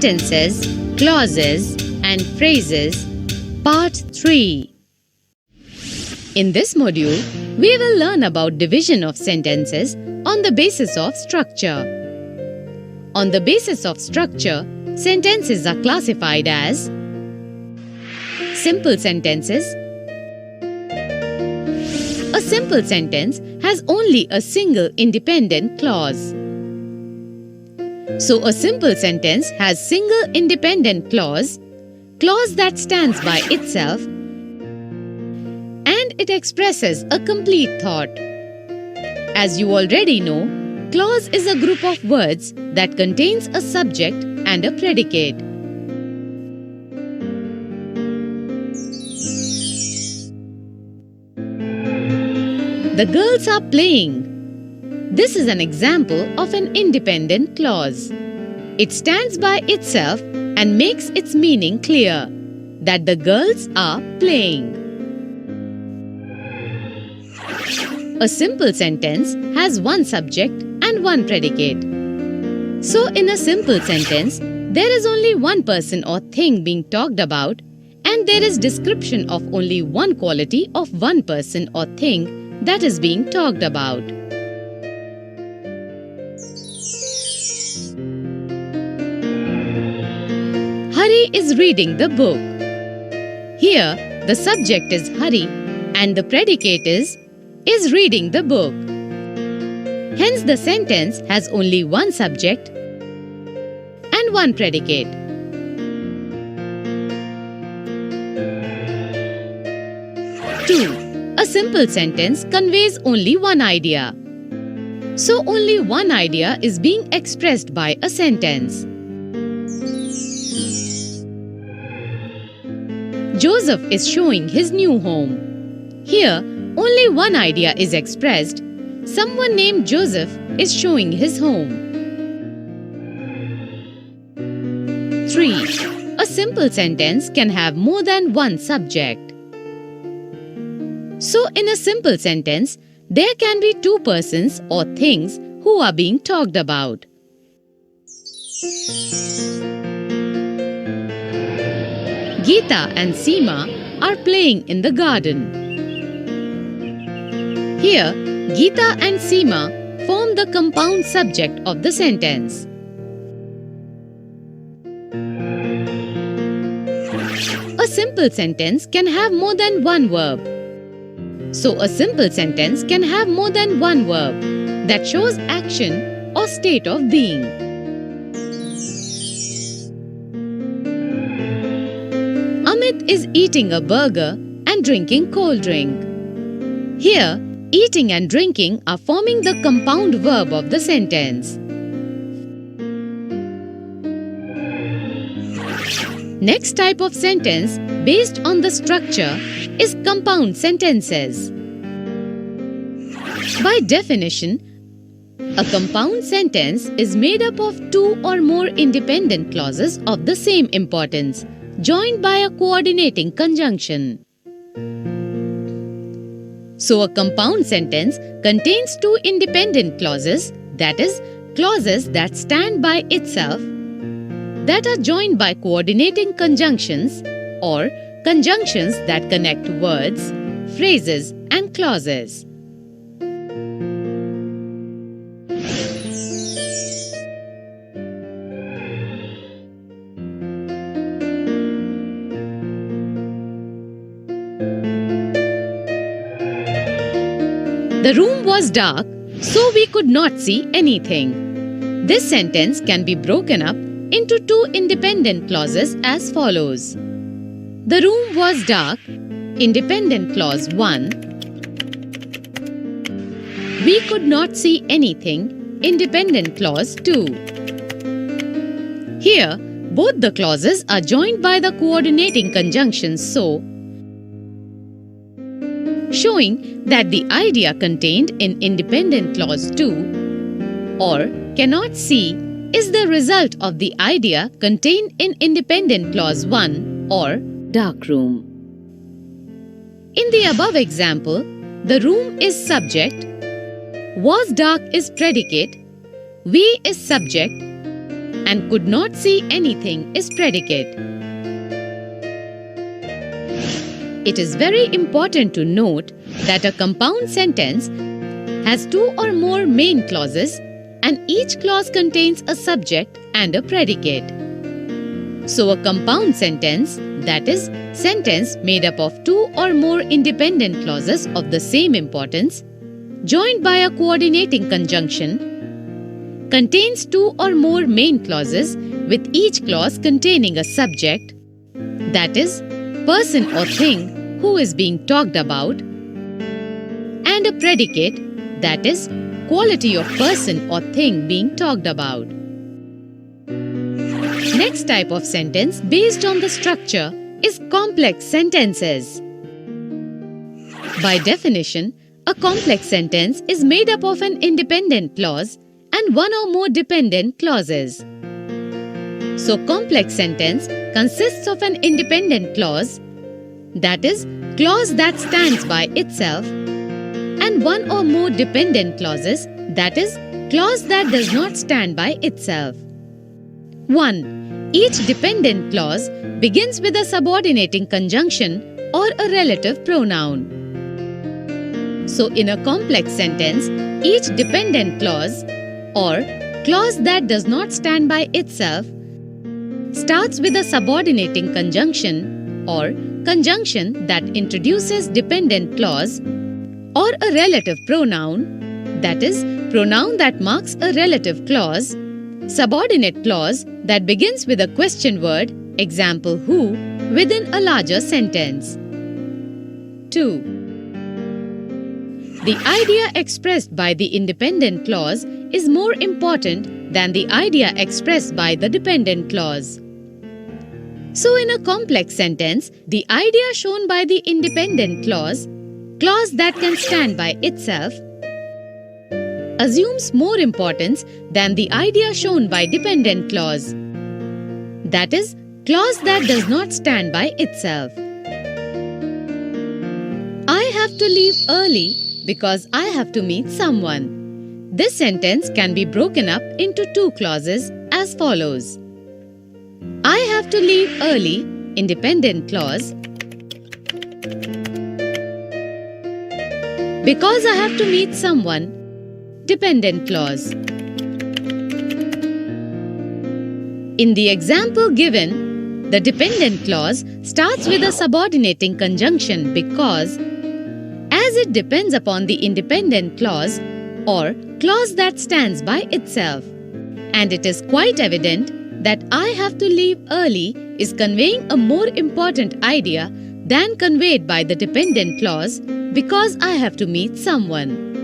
Sentences, Clauses and Phrases, Part 3. In this module, we will learn about division of sentences on the basis of structure. On the basis of structure, sentences are classified as simple sentences. A simple sentence has only a single independent clause. So a simple sentence has single independent clause that stands by itself, and it expresses a complete thought. As you already know, clause is a group of words that contains a subject and a predicate. The girls are playing. This is an example of an independent clause. It stands by itself and makes its meaning clear, that the girls are playing. A simple sentence has one subject and one predicate. So in a simple sentence, there is only one person or thing being talked about, and there is description of only one quality of one person or thing that is being talked about. Hari is reading the book. Here, the subject is Hari and the predicate is reading the book. Hence, the sentence has only one subject and one predicate. Two, a simple sentence conveys only one idea. So, only one idea is being expressed by a sentence. Joseph is showing his new home. Here, only one idea is expressed. Someone named Joseph is showing his home. 3. A simple sentence can have more than one subject. So, in a simple sentence, there can be two persons or things who are being talked about. Geeta and Seema are playing in the garden. Here, Geeta and Seema form the compound subject of the sentence. A simple sentence can have more than one verb. So, a simple sentence can have more than one verb that shows action or state of being. Amit is eating a burger and drinking cold drink. Here, eating and drinking are forming the compound verb of the sentence. Next type of sentence based on the structure is compound sentences. By definition, a compound sentence is made up of two or more independent clauses of the same importance, joined by a coordinating conjunction. So, a compound sentence contains two independent clauses, that is, clauses that stand by itself, that are joined by coordinating conjunctions or conjunctions that connect words, phrases, and clauses. The room was dark, so we could not see anything. This sentence can be broken up into two independent clauses as follows. The room was dark, independent clause 1. We could not see anything, independent clause 2. Here, both the clauses are joined by the coordinating conjunctions so, showing that the idea contained in independent clause 2 or cannot see is the result of the idea contained in independent clause 1 or dark room. In the above example, the room is subject, was dark is predicate, we is subject, and could not see anything is predicate. It is very important to note that a compound sentence has two or more main clauses and each clause contains a subject and a predicate. So a compound sentence, that is, sentence made up of two or more independent clauses of the same importance, joined by a coordinating conjunction, contains two or more main clauses with each clause containing a subject, that is, person or thing who is being talked about, and a predicate, that is, quality of person or thing being talked about. Next type of sentence based on the structure is complex sentences. By definition, a complex sentence is made up of an independent clause and one or more dependent clauses. So, complex sentence consists of an independent clause, that is, clause that stands by itself, and one or more dependent clauses, that is, clause that does not stand by itself. 1. Each dependent clause begins with a subordinating conjunction or a relative pronoun. So, in a complex sentence, each dependent clause or clause that does not stand by itself starts with a subordinating conjunction or conjunction that introduces dependent clause or a relative pronoun, that is, pronoun that marks a relative clause, subordinate clause that begins with a question word, example who, within a larger sentence. 2. The idea expressed by the independent clause is more important than the idea expressed by the dependent clause. So, in a complex sentence, the idea shown by the independent clause that can stand by itself, assumes more importance than the idea shown by dependent clause, that is, clause that does not stand by itself. I have to leave early because I have to meet someone. This sentence can be broken up into two clauses as follows. I have to leave early, independent clause, because I have to meet someone, dependent clause. In the example given, the dependent clause starts with a subordinating conjunction because, as it depends upon the independent clause or clause that stands by itself, and it is quite evident that I have to leave early is conveying a more important idea than conveyed by the dependent clause because I have to meet someone.